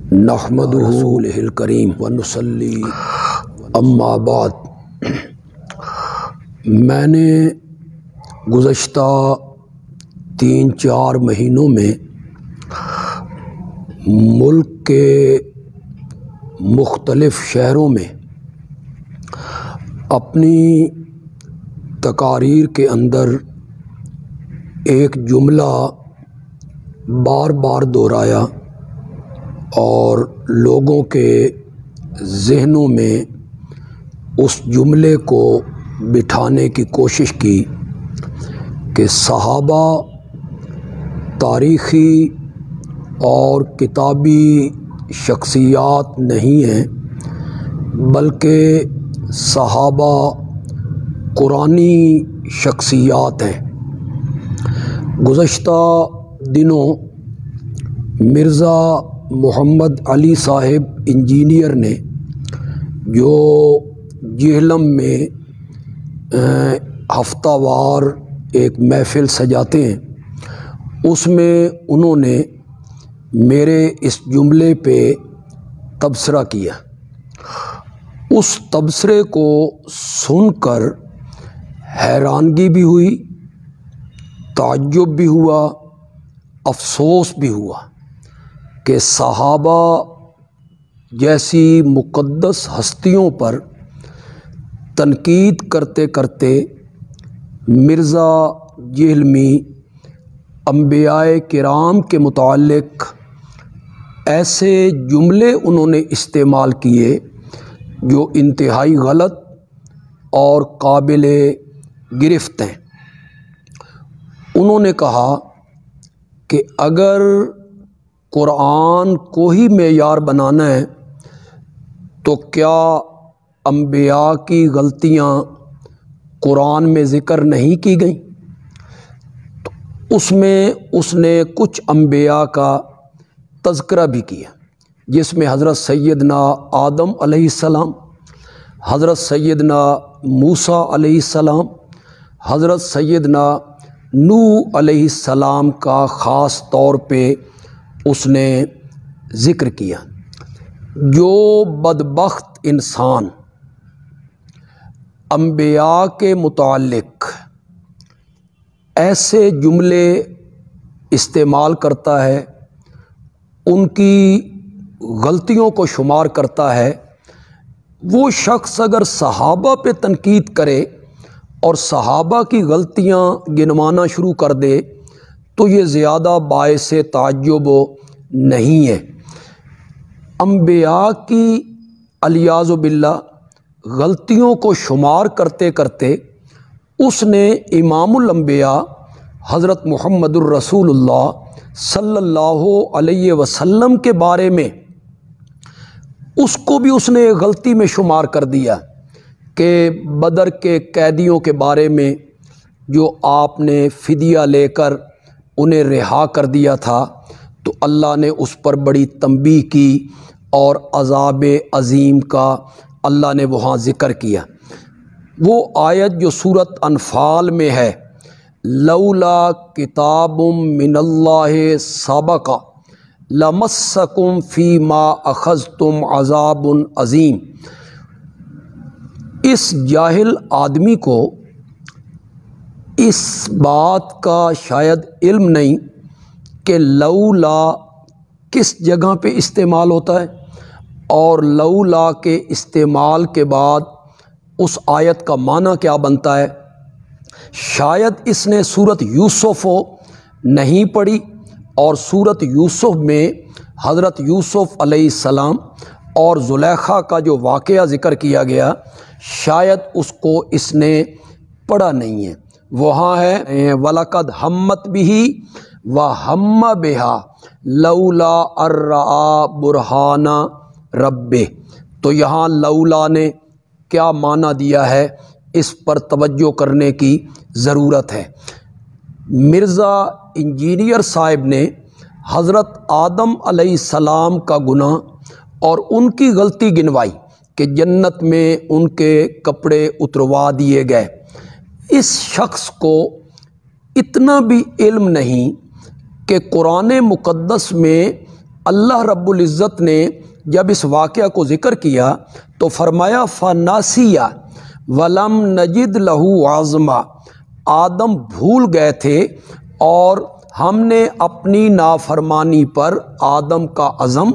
نحمدہ الکریم ونصلی اما بعد۔ میں نے گزشتہ 3-4 مہینوں میں ملک کے مختلف شہروں میں اپنی تقاریر کے اندر ایک جملہ بار بار دہرایا اور لوگوں کے ذہنوں میں اس جملے کو بٹھانے کی کوشش کی کہ صحابہ تاریخی اور کتابی شخصیات نہیں ہیں بلکہ صحابہ قرآنی شخصیات ہیں۔ گزشتہ دنوں مرزا محمد علی صاحب انجینئر نے جو جہلم میں ہفتہ وار ایک محفل سجاتے ہیں، اس میں انہوں نے میرے اس جملے پہ تبصرہ کیا۔ اس تبصرے کو سن کر حیرانگی بھی ہوئی، تعجب بھی ہوا، افسوس بھی ہوا کہ صحابہ جیسی مقدس ہستیوں پر تنقید کرتے کرتے مرزا جہلمی انبیاء کرام کے متعلق ایسے جملے انہوں نے استعمال کیے جو انتہائی غلط اور قابل گرفت ہیں۔ انہوں نے کہا کہ اگر قرآن کو ہی معیار بنانا ہے تو کیا انبیاء کی غلطیاں قرآن میں ذکر نہیں کی گئیں؟ تو اس میں اس نے کچھ انبیاء کا تذکرہ بھی کیا، جس میں حضرت سیدنا آدم علیہ السلام، حضرت سیدنا موسیٰ علیہ السلام، حضرت سیدنا نوح علیہ السلام کا خاص طور پہ اس نے ذکر کیا۔ جو بدبخت انسان انبیاء کے متعلق ایسے جملے استعمال کرتا ہے، ان کی غلطیوں کو شمار کرتا ہے، وہ شخص اگر صحابہ پہ تنقید کرے اور صحابہ کی غلطیاں گنوانا شروع کر دے تو یہ زیادہ باعث تعجب نہیں ہے۔ انبیاء کی علیاذ باللہ غلطیوں کو شمار کرتے کرتے اس نے امام الانبیاء حضرت محمد الرسول اللہ صلی اللہ علیہ وسلم کے بارے میں اس کو بھی اس نے غلطی میں شمار کر دیا کہ بدر کے قیدیوں کے بارے میں جو آپ نے فدیہ لے کر انہیں رہا کر دیا تھا تو اللہ نے اس پر بڑی تنبیہ کی اور عذاب عظیم کا اللہ نے وہاں ذکر کیا۔ وہ آیت جو سورۃ انفال میں ہے، لولا کتاب من اللہ سبق لمسکم فیما اخذتم عذاب عظیم، اس جاہل آدمی کو اس بات کا شاید علم نہیں کہ لولا کس جگہ پہ استعمال ہوتا ہے اور لولا کے استعمال کے بعد اس آیت کا معنی کیا بنتا ہے۔ شاید اس نے سورۃ یوسف نہیں پڑھی اور سورۃ یوسف میں حضرت یوسف علیہ السلام اور زلیخا کا جو واقعہ ذکر کیا گیا شاید اس کو اس نے پڑھا نہیں ہے۔ وہاں ہے وَلَقَدْ ہَمَّتْ بِهِ وَهَمَّ بِهَا لَوْلَا أَن رَّأَىٰ بُرْهَانَ رَبِّهِ، تو یہاں لولا نے کیا معنی دیا ہے اس پر توجہ کرنے کی ضرورت ہے۔ مرزا انجینئر صاحب نے حضرت آدم علیہ السلام کا گناہ اور ان کی غلطی گنوائی کہ جنت میں ان کے کپڑے اتروا دیے گئے۔ اس شخص کو اتنا بھی علم نہیں کہ قرآن مقدس میں اللہ رب العزت نے جب اس واقعہ کو ذکر کیا تو فرمایا فناسیہ ولم نجد لہو عزما، آدم بھول گئے تھے اور ہم نے اپنی نافرمانی پر آدم کا عزم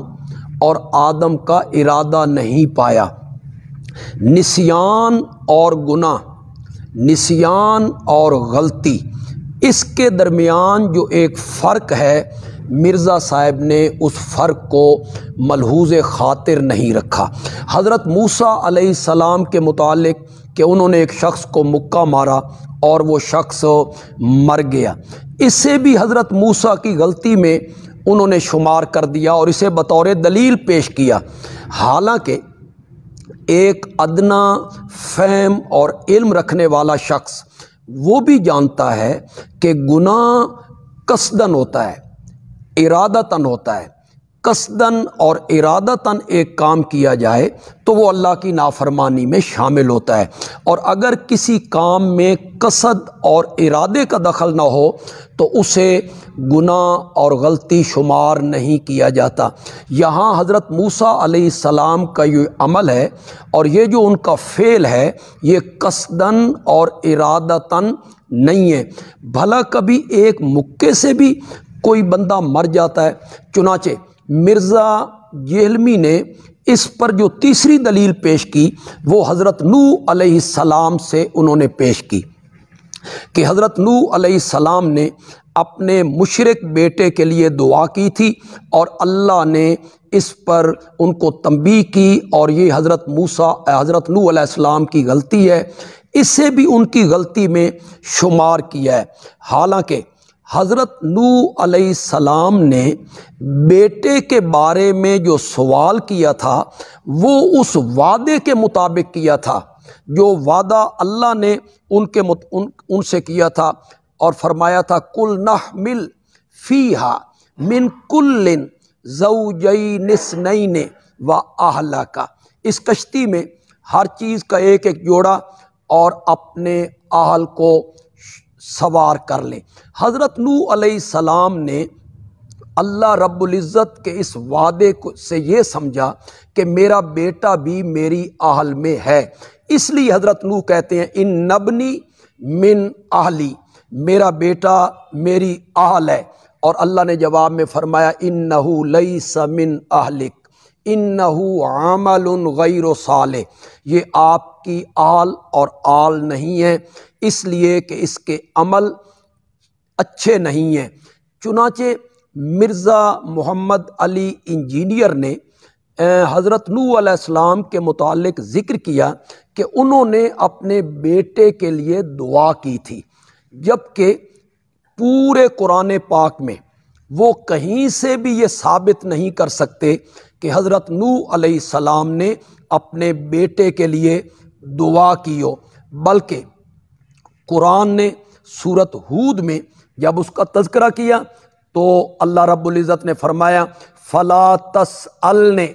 اور آدم کا ارادہ نہیں پایا۔ نسیان اور گناہ، نسیان اور غلطی، اس کے درمیان جو ایک فرق ہے، مرزا صاحب نے اس فرق کو ملحوظ خاطر نہیں رکھا۔ حضرت موسیٰ علیہ السلام کے متعلق کہ انہوں نے ایک شخص کو مکہ مارا اور وہ شخص مر گیا، اسے بھی حضرت موسیٰ کی غلطی میں انہوں نے شمار کر دیا اور اسے بطور دلیل پیش کیا، حالانکہ ایک ادنا فہم اور علم رکھنے والا شخص وہ بھی جانتا ہے کہ گناہ قصدن ہوتا ہے، ارادتاً ہوتا ہے۔ قصدن اور ارادتاً ایک کام کیا جائے تو وہ اللہ کی نافرمانی میں شامل ہوتا ہے، اور اگر کسی کام میں قصد اور ارادے کا دخل نہ ہو تو اسے گناہ اور غلطی شمار نہیں کیا جاتا۔ یہاں حضرت موسیٰ علیہ السلام کا یہ عمل ہے اور یہ جو ان کا فعل ہے یہ قصدن اور ارادتاً نہیں ہے۔ بھلا کبھی ایک مکے سے بھی کوئی بندہ مر جاتا ہے؟ چنانچہ مرزا جہلمی نے اس پر جو تیسری دلیل پیش کی وہ حضرت نوح علیہ السلام سے انہوں نے پیش کی کہ حضرت نوح علیہ السلام نے اپنے مشرک بیٹے کے لیے دعا کی تھی اور اللہ نے اس پر ان کو تنبیہ کی، اور یہ حضرت نوح علیہ السلام کی غلطی ہے، اسے بھی ان کی غلطی میں شمار کیا ہے۔ حالانکہ حضرت نوح علیہ السلام نے بیٹے کے بارے میں جو سوال کیا تھا وہ اس وعدے کے مطابق کیا تھا جو وعدہ اللہ نے ان سے کیا تھا، اور فرمایا تھا کل نحمل فیہا من کل زوجین اثنین و اہلک، اس کشتی میں ہر چیز کا ایک ایک جوڑا اور اپنے اہل کو سوار کر لیں۔ حضرت نوح علیہ السلام نے اللہ رب العزت کے اس وعدے سے یہ سمجھا کہ میرا بیٹا بھی میری اہل میں ہے، اس لیے حضرت نوح کہتے ہیں ان نبنی من اہلی، میرا بیٹا میری اہل ہے، اور اللہ نے جواب میں فرمایا انہ لیس من اہلک انہ عمل غیر صالح، یہ آپ کی آل اور آل نہیں ہے، اس لیے کہ اس کے عمل اچھے نہیں ہیں۔ چنانچہ مرزا محمد علی انجینئر نے حضرت نوح علیہ السلام کے متعلق ذکر کیا کہ انہوں نے اپنے بیٹے کے لیے دعا کی تھی، جبکہ پورے قرآن پاک میں وہ کہیں سے بھی یہ ثابت نہیں کر سکتے کہ حضرت نوح علیہ السلام نے اپنے بیٹے کے لیے دعا کی ہو، بلکہ قرآن نے سورۃ ہود میں جب اس کا تذکرہ کیا تو اللہ رب العزت نے فرمایا فَلَا تَسْأَلْنِ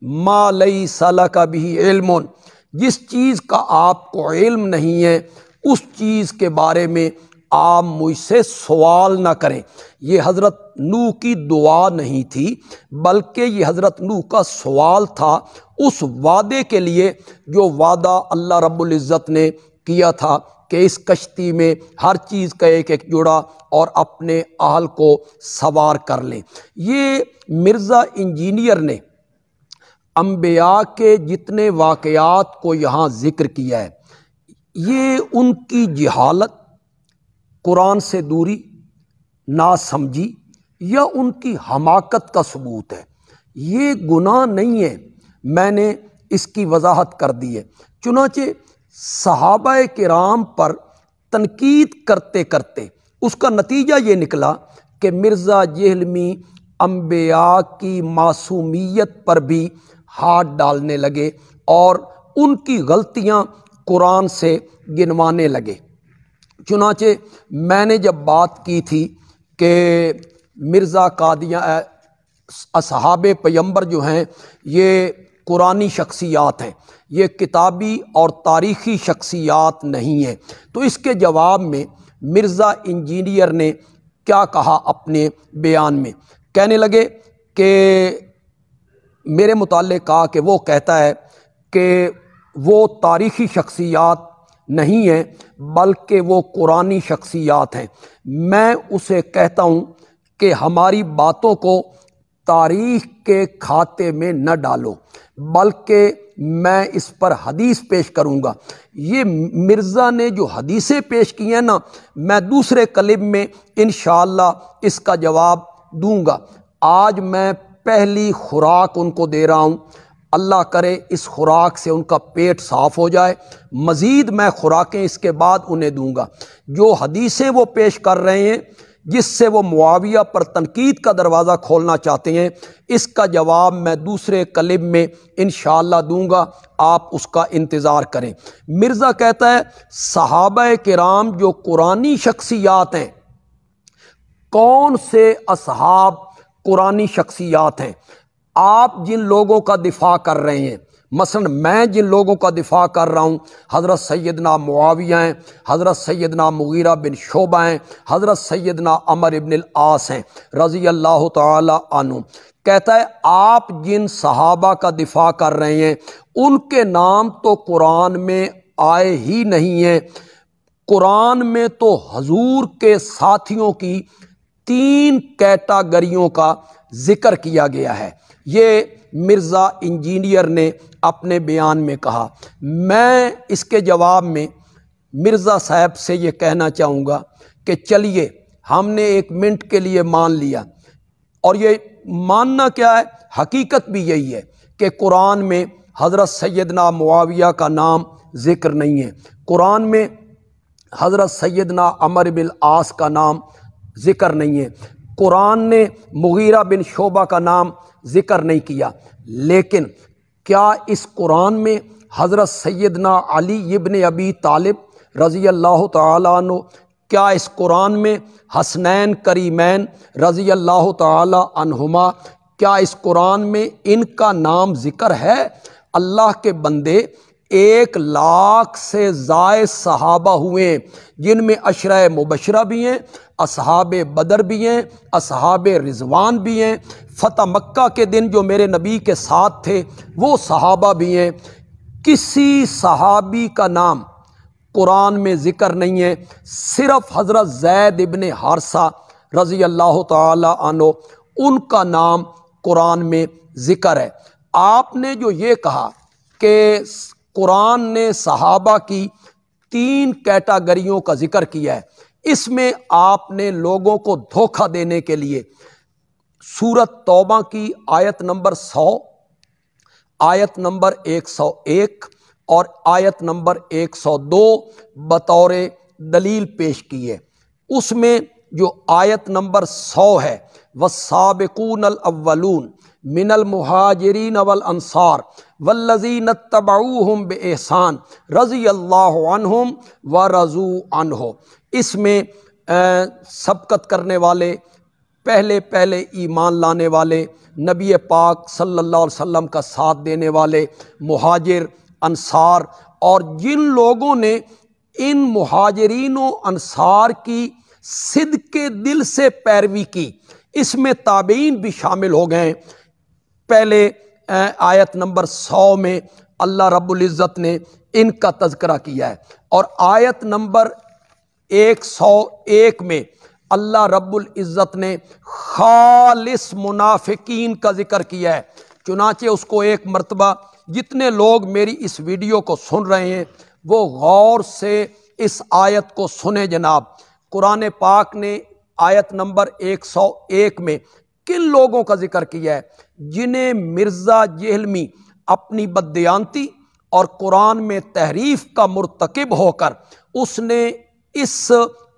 مَا لَيْسَ لَكَ بِهِ عِلْمٌ، جس چیز کا آپ کو علم نہیں ہے اس چیز کے بارے میں آپ مجھ سے سوال نہ کریں۔ یہ حضرت نوح کی دعا نہیں تھی بلکہ یہ حضرت نوح کا سوال تھا اس وعدے کے لیے جو وعدہ اللہ رب العزت نے کیا تھا کہ اس کشتی میں ہر چیز کا ایک ایک جوڑا اور اپنے اہل کو سوار کر لیں۔ یہ مرزا انجینئر نے انبیاء کے جتنے واقعات کو یہاں ذکر کیا ہے، یہ ان کی جہالت، قرآن سے دوری، ناسمجھی یا ان کی حماقت کا ثبوت ہے۔ یہ گناہ نہیں ہے، میں نے اس کی وضاحت کر دی ہے۔ چنانچہ صحابہ کرام پر تنقید کرتے کرتے اس کا نتیجہ یہ نکلا کہ مرزا جہلمی انبیاء کی معصومیت پر بھی ہاتھ ڈالنے لگے اور ان کی غلطیاں قرآن سے گنوانے لگے۔ چنانچہ میں نے جب بات کی تھی کہ مرزا قادیان اصحاب پیمبر جو ہیں یہ قرآنی شخصیات ہیں، یہ کتابی اور تاریخی شخصیات نہیں ہیں، تو اس کے جواب میں مرزا انجینئر نے کیا کہا اپنے بیان میں، کہنے لگے کہ میرے متعلق کہا کہ وہ کہتا ہے کہ وہ تاریخی شخصیات نہیں ہیں بلکہ وہ قرآنی شخصیات ہیں۔ میں اسے کہتا ہوں کہ ہماری باتوں کو تاریخ کے کھاتے میں نہ ڈالو، بلکہ میں اس پر حدیث پیش کروں گا۔ یہ مرزا نے جو حدیثیں پیش کی ہیں نا، میں دوسرے کلپ میں انشاءاللہ اس کا جواب دوں گا۔ آج میں پہلی خوراک ان کو دے رہا ہوں، اللہ کرے اس خوراک سے ان کا پیٹ صاف ہو جائے، مزید میں خوراکیں اس کے بعد انہیں دوں گا۔ جو حدیثیں وہ پیش کر رہے ہیں جس سے وہ معاویہ پر تنقید کا دروازہ کھولنا چاہتے ہیں، اس کا جواب میں دوسرے کلپ میں انشاءاللہ دوں گا، آپ اس کا انتظار کریں۔ مرزا کہتا ہے صحابہ کرام جو قرآنی شخصیات ہیں، کون سے اصحاب قرآنی شخصیات ہیں؟ آپ جن لوگوں کا دفاع کر رہے ہیں، مثلا میں جن لوگوں کا دفاع کر رہا ہوں، حضرت سیدنا معاویہ ہیں، حضرت سیدنا مغیرہ بن شعبہ ہیں، حضرت سیدنا عمر بن العاص ہیں رضی اللہ تعالی عنہ۔ کہتا ہے آپ جن صحابہ کا دفاع کر رہے ہیں ان کے نام تو قرآن میں آئے ہی نہیں ہیں۔ قرآن میں تو حضور کے ساتھیوں کی 3 کیٹاگریوں کا ذکر کیا گیا ہے۔ یہ مرزا انجینئر نے اپنے بیان میں کہا۔ میں اس کے جواب میں مرزا صاحب سے یہ کہنا چاہوں گا کہ چلیے ہم نے 1 منٹ کے لیے مان لیا، اور یہ ماننا کیا ہے، حقیقت بھی یہی ہے کہ قرآن میں حضرت سیدنا معاویہ کا نام ذکر نہیں ہے، قرآن میں حضرت سیدنا عمر بن العاص کا نام ذکر نہیں ہے، قرآن نے مغیرہ بن شعبہ کا نام ذکر نہیں کیا۔ لیکن کیا اس قرآن میں حضرت سیدنا علی ابن ابی طالب رضی اللہ تعالیٰ عنہ، کیا اس قرآن میں حسنین کریمین رضی اللہ تعالیٰ عنہما، کیا اس قرآن میں ان کا نام ذکر ہے؟ اللہ کے بندے 1 لاکھ سے زائد صحابہ ہوئے ہیں، جن میں عشرہ مبشرہ بھی ہیں، اصحاب بدر بھی ہیں، اصحاب رضوان بھی ہیں، فتح مکہ کے دن جو میرے نبی کے ساتھ تھے وہ صحابہ بھی ہیں۔ کسی صحابی کا نام قرآن میں ذکر نہیں ہے، صرف حضرت زید ابن حارثہ رضی اللہ تعالی عنہ ان کا نام قرآن میں ذکر ہے۔ آپ نے جو یہ کہا کہ قرآن نے صحابہ کی 3 کیٹاگریوں کا ذکر کیا ہے، اس میں آپ نے لوگوں کو دھوکہ دینے کے لیے سورۃ توبہ کی آیت نمبر 100، آیت نمبر 101 اور آیت نمبر 102 بطور دلیل پیش کی ہے۔ اس میں جو آیت نمبر 100 ہے، والسابقون الاولون من المہاجرین والانصار والذین اتبعوہم بإحسان رضی اللہ عنہم ورضوا عنہ، اس میں سبقت کرنے والے، پہلے ایمان لانے والے، نبی پاک صلی اللہ علیہ وسلم کا ساتھ دینے والے، مہاجر، انصار، اور جن لوگوں نے ان مہاجرین و انصار کی صدق دل سے پیروی کی، اس میں تابعین بھی شامل ہو گئے۔ پہلے آیت نمبر 100 میں اللہ رب العزت نے ان کا تذکرہ کیا ہے، اور آیت نمبر 101 میں اللہ رب العزت نے خالص منافقین کا ذکر کیا ہے۔ چنانچہ اس کو 1 مرتبہ جتنے لوگ میری اس ویڈیو کو سن رہے ہیں وہ غور سے اس آیت کو سنیں جناب۔ قرآن پاک نے آیت نمبر 101 میں کن لوگوں کا ذکر کیا ہے؟ جنہیں مرزا جہلمی اپنی بددیانتی اور قرآن میں تحریف کا مرتکب ہو کر اس نے اس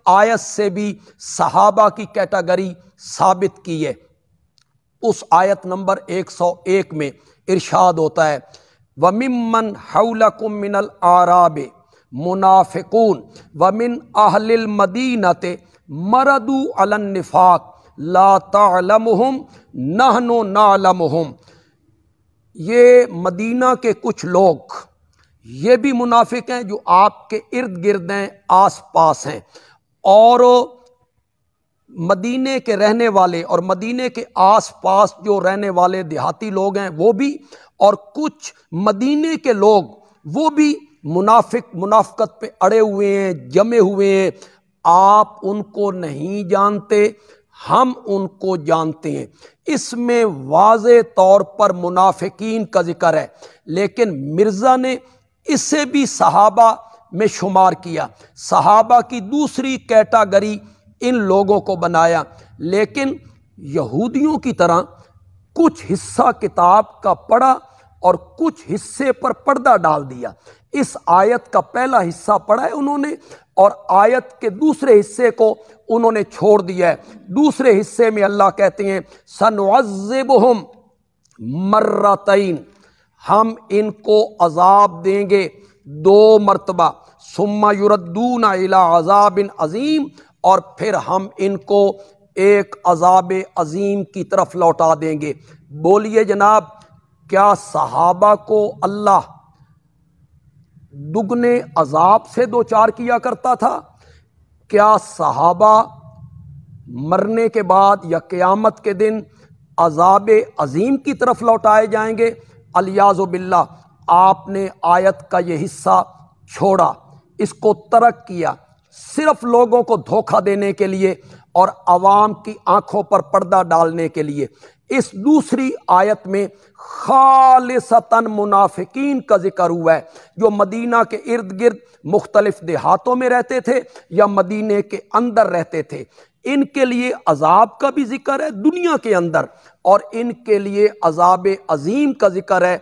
آیت سے بھی صحابہ کی کیٹاگری ثابت کی ہے۔ اس آیت نمبر 101 میں ارشاد ہوتا ہے وَمِمَّنْ حَوْلَكُم مِّنَ الْأَعْرَابِ مُنَافِقُونَ وَمِنْ أَهْلِ الْمَدِينَةِ مَرَدُوا عَلَى النِّفَاقِ لَا تَعْلَمُهُمْ نَحْنُ نَعْلَمُهُمْ۔ یہ مدینہ کے کچھ لوگ یہ بھی منافق ہیں جو آپ کے ارد گرد ہیں، آس پاس ہیں، اور مدینے کے رہنے والے اور مدینے کے آس پاس جو رہنے والے دیہاتی لوگ ہیں وہ بھی، اور کچھ مدینے کے لوگ وہ بھی منافقت پہ اڑے ہوئے ہیں، جمے ہوئے ہیں۔ آپ ان کو نہیں جانتے، ہم ان کو جانتے ہیں۔ اس میں واضح طور پر منافقین کا ذکر ہے، لیکن مرزا نے اسے بھی صحابہ میں شمار کیا، صحابہ کی دوسری کیٹاگری ان لوگوں کو بنایا، لیکن یہودیوں کی طرح کچھ حصہ کتاب کا پڑھا اور کچھ حصے پر پردہ ڈال دیا۔ اس آیت کا پہلا حصہ پڑھا ہے انہوں نے، اور آیت کے دوسرے حصے کو انہوں نے چھوڑ دیا ہے۔ دوسرے حصے میں اللہ کہتے ہیں سنعذبہم مرتین، ہم ان کو عذاب دیں گے 2 مرتبہ، ثم یردون الی عذاب عظیم، اور پھر ہم ان کو ایک عذاب عظیم کی طرف لوٹا دیں گے۔ بولیے جناب، کیا صحابہ کو اللہ دگنے عذاب سے دوچار کیا کرتا تھا؟ کیا صحابہ مرنے کے بعد یا قیامت کے دن عذاب عظیم کی طرف لوٹائے جائیں گے؟ الیاذ باللہ، آپ نے آیت کا یہ حصہ چھوڑا، اس کو ترک کیا، صرف لوگوں کو دھوکہ دینے کے لیے اور عوام کی آنکھوں پر پردہ ڈالنے کے لیے۔ اس دوسری آیت میں خالصتاً منافقین کا ذکر ہوا ہے، جو مدینہ کے ارد گرد مختلف دیہاتوں میں رہتے تھے یا مدینے کے اندر رہتے تھے۔ ان کے لیے عذاب کا بھی ذکر ہے دنیا کے اندر، اور ان کے لیے عذاب عظیم کا ذکر ہے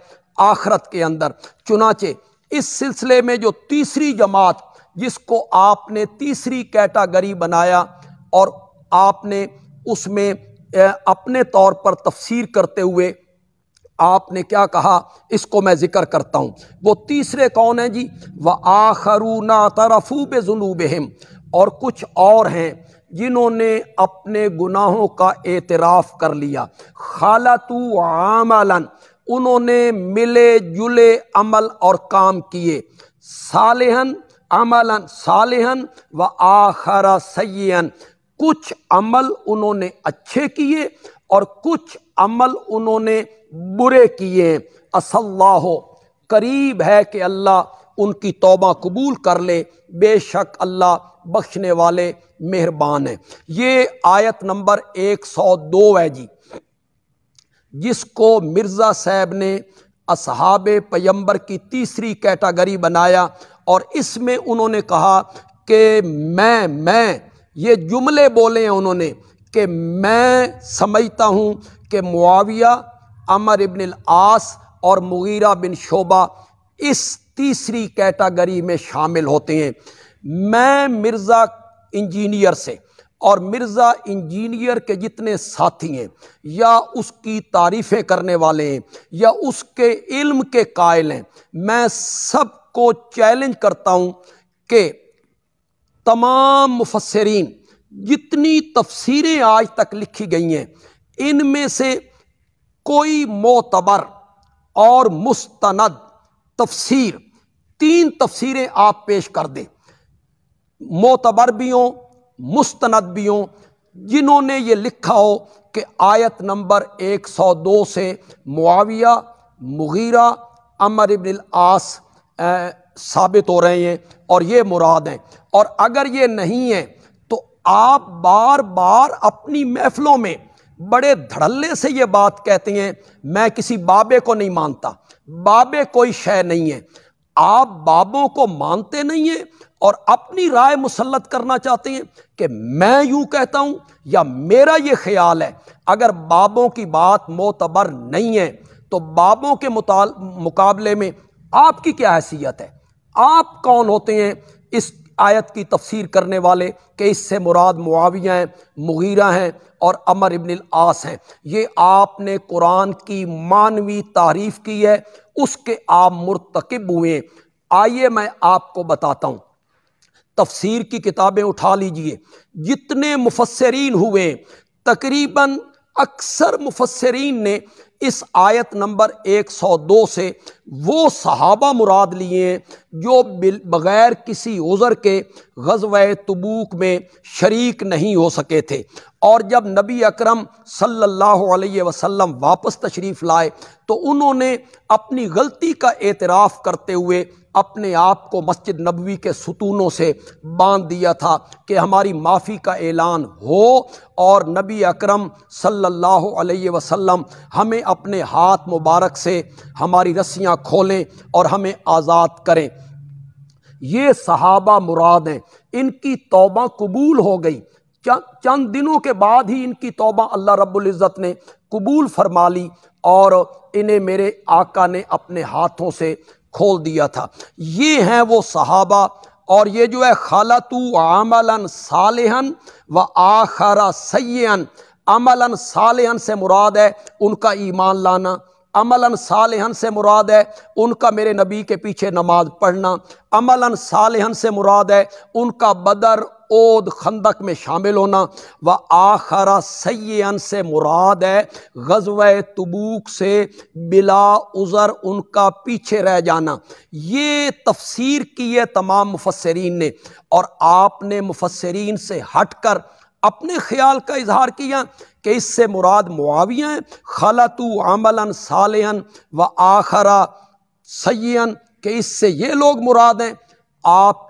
آخرت کے اندر۔ چنانچہ اس سلسلے میں جو تیسری جماعت، جس کو آپ نے تیسری کیٹاگری بنایا اور آپ نے اس میں اپنے طور پر تفسیر کرتے ہوئے آپ نے کیا کہا، اس کو میں ذکر کرتا ہوں۔ وہ تیسرے کون ہیں جی؟ وَآخَرُونَ اعْتَرَفُوا بِذُنُوبِهِمْ، اور کچھ اور ہیں جنہوں نے اپنے گناہوں کا اعتراف کر لیا۔ خَلَطُوا عَمَلًا، انہوں نے ملے جلے عمل اور کام کیے، صالحاً عملاً صالحاً وآخر سیئاً، کچھ عمل انہوں نے اچھے کیے اور کچھ عمل انہوں نے برے کیے۔ عسى اللہ، قریب ہے کہ اللہ ان کی توبہ قبول کر لے، بے شک اللہ بخشنے والے مہربان ہیں۔ یہ آیت نمبر 102 ہے جی، جس کو مرزا صاحب نے اصحاب پیمبر کی تیسری کیٹاگری بنایا، اور اس میں انہوں نے کہا کہ میں یہ جملے بولے ہیں انہوں نے کہ میں سمجھتا ہوں کہ معاویہ، عمر ابن العاص اور مغیرہ بن شعبہ اس تیسری کیٹاگری میں شامل ہوتے ہیں۔ میں مرزا انجینئر سے اور مرزا انجینئر کے جتنے ساتھی ہیں یا اس کی تعریفیں کرنے والے ہیں یا اس کے علم کے قائل ہیں، میں سب کو چیلنج کرتا ہوں کہ تمام مفسرین جتنی تفسیریں آج تک لکھی گئی ہیں، ان میں سے کوئی معتبر اور مستند تفسیر، 3 تفسیریں آپ پیش کر دیں، معتبر بھی ہوں مستند بھی ہوں، جنہوں نے یہ لکھا ہو کہ آیت نمبر 102 سے معاویہ، مغیرہ، عمر ابن العاص ثابت ہو رہے ہیں اور یہ مراد ہیں۔ اور اگر یہ نہیں ہے تو آپ بار بار اپنی محفلوں میں بڑے دھڑلے سے یہ بات کہتے ہیں، میں کسی بابے کو نہیں مانتا، بابے کوئی شے نہیں ہے۔ آپ بابوں کو مانتے نہیں ہیں اور اپنی رائے مسلط کرنا چاہتے ہیں کہ میں یوں کہتا ہوں یا میرا یہ خیال ہے۔ اگر بابوں کی بات معتبر نہیں ہے تو بابوں کے مقابلے میں آپ کی کیا حیثیت ہے؟ آپ کون ہوتے ہیں اس آیت کی تفسیر کرنے والے کہ اس سے مراد معاویہ ہیں، مغیرہ ہیں اور عمر ابن العاص ہیں؟ یہ آپ نے قرآن کی معنوی تعریف کی ہے، اس کے آپ مرتکب ہوئے ہیں۔ آئیے میں آپ کو بتاتا ہوں، تفسیر کی کتابیں اٹھا لیجئے، جتنے مفسرین ہوئے تقریباً اکثر مفسرین نے اس آیت نمبر 102 سے وہ صحابہ مراد لیے ہیں جو بغیر کسی عذر کے غزوہ تبوک میں شریک نہیں ہو سکے تھے، اور جب نبی اکرم صلی اللہ علیہ وسلم واپس تشریف لائے تو انہوں نے اپنی غلطی کا اعتراف کرتے ہوئے اپنے آپ کو مسجد نبوی کے ستونوں سے باندھ دیا تھا کہ ہماری معافی کا اعلان ہو اور نبی اکرم صلی اللہ علیہ وسلم ہمیں اپنے ہاتھ مبارک سے ہماری رسیاں کھولیں اور ہمیں آزاد کریں۔ یہ صحابہ مراد ہیں، ان کی توبہ قبول ہو گئی، چند دنوں کے بعد ہی ان کی توبہ اللہ رب العزت نے قبول فرما لی اور انہیں میرے آقا نے اپنے ہاتھوں سے کھول دیا تھا۔ یہ ہیں وہ صحابہ، اور یہ جو ہے خلطوا عملا صالحا و آخر سیئا، عملا صالحا سے مراد ہے ان کا ایمان لانا، عملا صالحا سے مراد ہے ان کا میرے نبی کے پیچھے نماز پڑھنا، عملا صالحا سے مراد ہے ان کا بدر، احد، خندق میں شامل ہونا، و آخر سیئا سے مراد ہے غزوہ تبوک سے بلا عذر ان کا پیچھے رہ جانا۔ یہ تفسیر کی ہے تمام مفسرین نے، اور آپ نے مفسرین سے ہٹ کر اپنے خیال کا اظہار کیا کہ اس سے مراد معاویہ ہیں، خلطوا عملا صالحا و آخر سیئا، کہ اس سے یہ لوگ مراد ہیں۔ آپ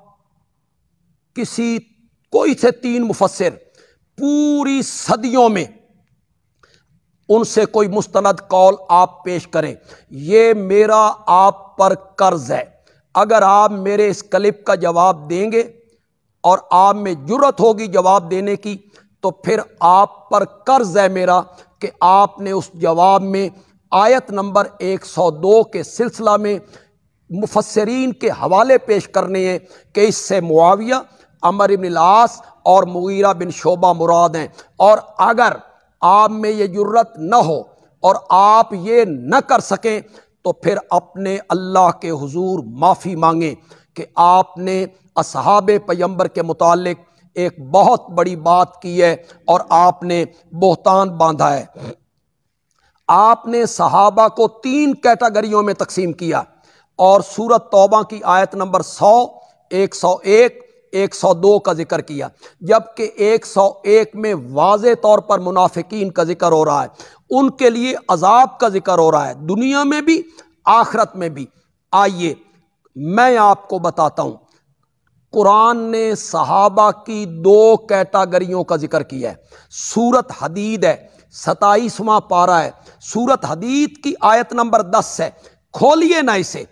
کوئی سے 3 مفسر پوری صدیوں میں ان سے کوئی مستند قول آپ پیش کریں، یہ میرا آپ پر قرض ہے۔ اگر آپ میرے اس کلپ کا جواب دیں گے اور آپ میں جرأت ہوگی جواب دینے کی، تو پھر آپ پر قرض ہے میرا کہ آپ نے اس جواب میں آیت نمبر 102 کے سلسلہ میں مفسرین کے حوالے پیش کرنے ہیں کہ اس سے معاویہ، عمر بن العاص اور مغیرہ بن شعبہ مراد ہیں۔ اور اگر آپ میں یہ جرأت نہ ہو اور آپ یہ نہ کر سکیں تو پھر اپنے اللہ کے حضور معافی مانگیں کہ آپ نے اصحاب پیغمبر کے متعلق ایک بہت بڑی بات کی ہے اور آپ نے بہتان باندھا ہے۔ آپ نے صحابہ کو 3 کیٹیگریوں میں تقسیم کیا، اور سورۃ توبہ کی آیت نمبر 100، 101، 102 کا ذکر کیا، جبکہ 101 میں واضح طور پر منافقین کا ذکر ہو رہا ہے، ان کے لیے عذاب کا ذکر ہو رہا ہے، دنیا میں بھی آخرت میں بھی۔ آئیے میں آپ کو بتاتا ہوں، قرآن نے صحابہ کی 2 کیٹیگریوں کا ذکر کیا ہے۔ سورۃ حدید ہے، 27واں پارہ ہے، سورۃ حدید کی آیت نمبر 10 ہے۔ کھولیے نہ اسے،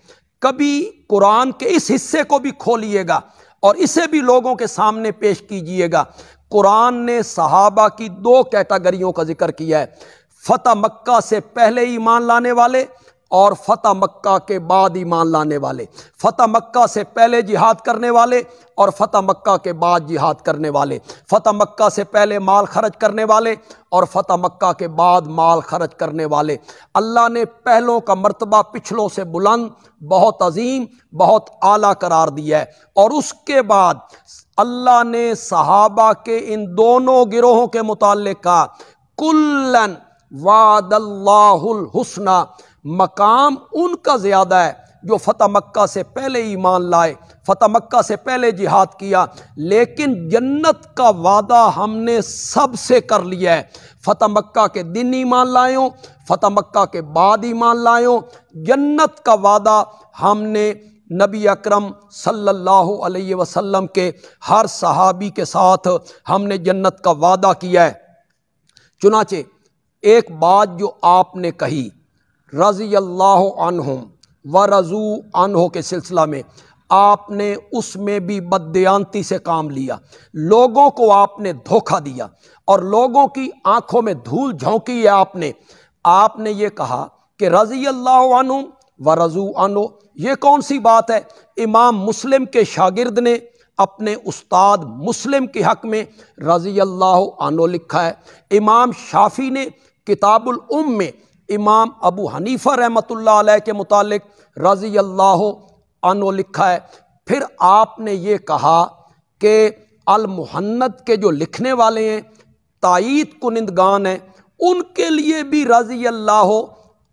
کبھی قرآن کے اس حصے کو بھی کھولیے گا اور اسے بھی لوگوں کے سامنے پیش کیجئے گا۔ قرآن نے صحابہ کی 2 کیٹیگریوں کا ذکر کیا ہے، فتح مکہ سے پہلے ایمان لانے والے اور فتح مکہ کے بعد ایمان لانے والے، فتح مکہ سے پہلے جہاد کرنے والے اور فتح مکہ کے بعد جہاد کرنے والے، فتح مکہ سے پہلے مال خرچ کرنے والے اور فتح مکہ کے بعد مال خرچ کرنے والے۔ اللہ نے پہلوں کا مرتبہ پچھلوں سے بلند، بہت عظیم، بہت اعلیٰ قرار دیا ہے، اور اس کے بعد اللہ نے صحابہ کے ان دونوں گروہوں کے متعلق کہا کلًا وعد اللہ الحسنی، مقام ان کا زیادہ ہے جو فتح مکہ سے پہلے ایمان لائے، فتح مکہ سے پہلے جہاد کیا، لیکن جنت کا وعدہ ہم نے سب سے کر لیا ہے، فتح مکہ کے دن ایمان لائے ہوں، فتح مکہ کے بعد ایمان لائے ہوں، جنت کا وعدہ ہم نے نبی اکرم صلی اللہ علیہ وسلم کے ہر صحابی کے ساتھ ہم نے جنت کا وعدہ کیا ہے۔ چنانچہ ایک بات جو آپ نے کہی رضی اللہ عنہم ورضوا عنہ کے سلسلہ میں، آپ نے اس میں بھی بددیانتی سے کام لیا، لوگوں کو آپ نے دھوکہ دیا اور لوگوں کی آنکھوں میں دھول جھونکی ہے۔ آپ نے یہ کہا کہ رضی اللہ عنہ ورضوا عنہ، یہ کون سی بات ہے؟ امام مسلم کے شاگرد نے اپنے استاد مسلم کے حق میں رضی اللہ عنہ لکھا ہے، امام شافعی نے کتاب الام میں امام ابو حنیفہ رحمۃ اللہ علیہ کے متعلق رضی اللہ عنہ لکھا ہے۔ پھر آپ نے یہ کہا کہ المحند کے جو لکھنے والے ہیں، تائید کنندگان ہیں، ان کے لیے بھی رضی اللہ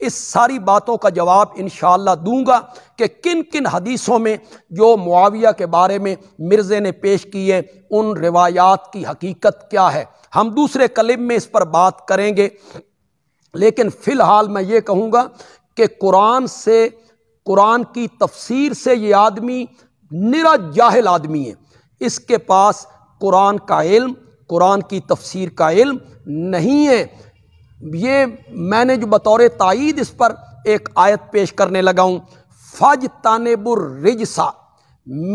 اس ساری باتوں کا جواب انشاءاللہ دوں گا کہ کن کن حدیثوں میں جو معاویہ کے بارے میں مرزے نے پیش کی ہے ان روایات کی حقیقت کیا ہے، ہم دوسرے کلم میں اس پر بات کریں گے۔ لیکن فی الحال میں یہ کہوں گا کہ قرآن کی تفسیر سے یہ آدمی نرا جاہل آدمی ہے، اس کے پاس قرآن کا علم، قرآن کی تفسیر کا علم نہیں ہے۔ یہ میں نے جو بطور تائید اس پر ایک آیت پیش کرنے لگا ہوں، فَاجْتَنِبُوا الرِّجْسَ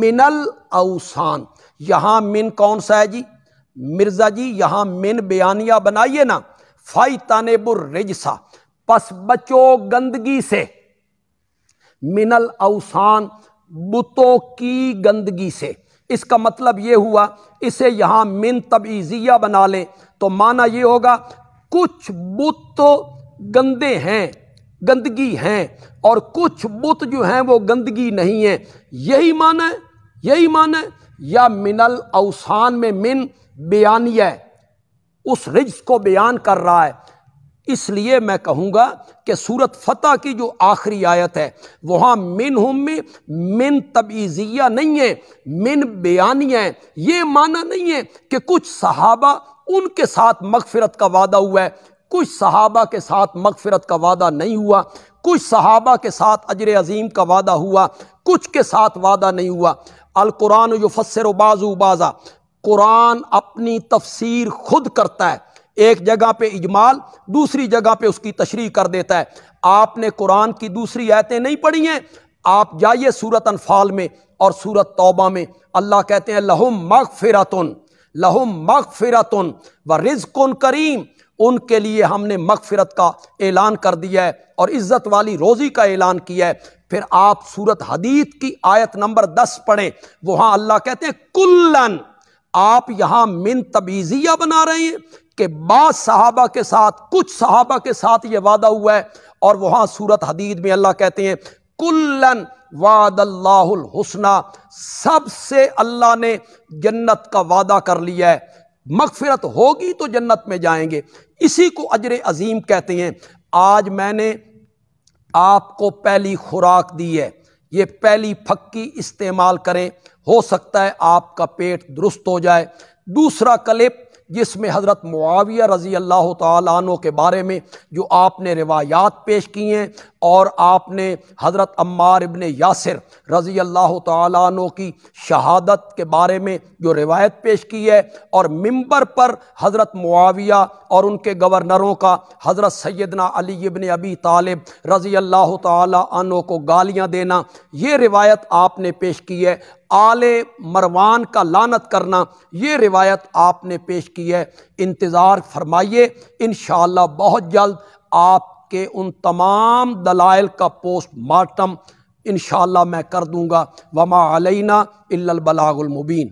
مِنَ الْأَوْثَانِ، یہاں من کون سا ہے جی؟ مرزا جی یہاں من بیانیہ بنائیے نا، فَاجْتَنِبُوا الرِّجْسَ، پس بچو گندگی سے، من الاوثان، بتوں کی گندگی سے۔ اس کا مطلب یہ ہوا اسے یہاں من تبعیضیہ بنا لیں تو معنی یہ ہوگا کچھ بت گندے ہیں، گندگی ہیں، اور کچھ بت جو ہیں وہ گندگی نہیں ہیں، یہی معنی ہے، یہی معنی ہے۔ یا من الاوثان میں من بیانیہ ہے، اس رجس کو بیان کر رہا ہے۔ اس لیے میں کہوں گا کہ سورۃ فتح کی جو آخری آیت ہے وہاں منہم میں من تبعیضیہ نہیں ہے، من بیانیہ ہے۔ یہ معنی نہیں ہے کہ کچھ صحابہ ان کے ساتھ مغفرت کا وعدہ ہوا ہے، کچھ صحابہ کے ساتھ مغفرت کا وعدہ نہیں ہوا، کچھ صحابہ کے ساتھ اجر عظیم کا وعدہ ہوا، کچھ کے ساتھ وعدہ نہیں ہوا۔ القرآن یفسر بعضہ بعضا، قرآن اپنی تفسیر خود کرتا ہے، ایک جگہ پہ اجمال، دوسری جگہ پہ اس کی تشریح کر دیتا ہے۔ آپ نے قرآن کی دوسری آیتیں نہیں پڑھی ہیں، آپ جائیے سورۃ انفال میں اور سورۃ توبہ میں، اللہ کہتے ہیں لہم مغفرۃ، لہم مغفرۃ ورزق کریم، ان کے لیے ہم نے مغفرت کا اعلان کر دیا ہے اور عزت والی روزی کا اعلان کیا ہے۔ پھر آپ سورۃ حدید کی آیت نمبر 10 پڑھیں، وہاں اللہ کہتے ہیں کلن، آپ یہاں من تبعیضیہ بنا رہے ہیں کہ بعض صحابہ کے ساتھ، کچھ صحابہ کے ساتھ یہ وعدہ ہوا ہے، اور وہاں سورۃ حدید میں اللہ کہتے ہیں کلن وعد اللہ الحسنی، سب سے اللہ نے جنت کا وعدہ کر لیا ہے، مغفرت ہوگی تو جنت میں جائیں گے، اسی کو اجر عظیم کہتے ہیں۔ آج میں نے آپ کو پہلی خوراک دی ہے، یہ پہلی پھکی استعمال کریں، ہو سکتا ہے آپ کا پیٹ درست ہو جائے۔ دوسرا کلپ جس میں حضرت معاویہ رضی اللہ تعالیٰ عنہ کے بارے میں جو آپ نے روایات پیش کی ہیں، اور آپ نے حضرت عمار ابن یاسر رضی اللہ تعالیٰ عنہ کی شہادت کے بارے میں جو روایت پیش کی ہے، اور منبر پر حضرت معاویہ اور ان کے گورنروں کا حضرت سیدنا علی ابن ابی طالب رضی اللہ تعالیٰ عنہ کو گالیاں دینا، یہ روایت آپ نے پیش کی ہے۔ آل مروان کا لعنت کرنا، یہ روایت آپ نے پیش کی ہے۔ انتظار فرمائیے، انشاءاللہ بہت جلد آپ کے ان تمام دلائل کا پوسٹ مارٹم انشاءاللہ میں کر دوں گا۔ وما علینا الا البلاغ المبین۔